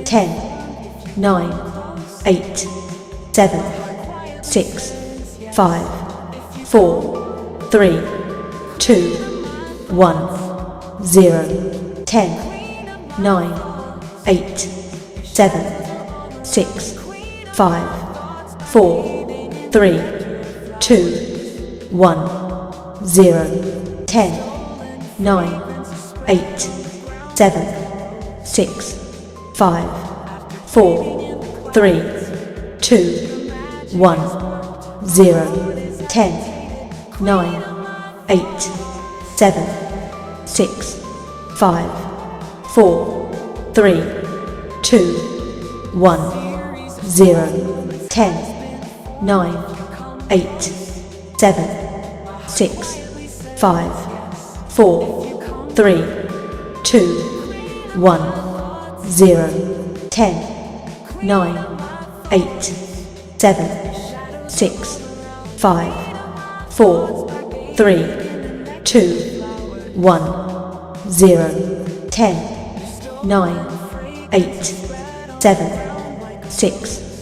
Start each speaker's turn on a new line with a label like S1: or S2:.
S1: 10, 9, 8, 7, 6, 5, 4, 3, 2, 1, 0, 10, 9, 8, 7, 6, 5, 4, 3, 2, 1, 0, 10, 9, 8, 7, 6, 5, 4, 3, 2, 1, 0, 10, 9, 8, 7, 6, 5, 4, 3, 2, 1, 0, 10, 9, 8, 7, 6, 5, 4, 3, 2, 1, 0, 10, 9, 8, 7, 6, 5, 4, 3, 2, 1, 0, 10, 9, 8, 7, 6,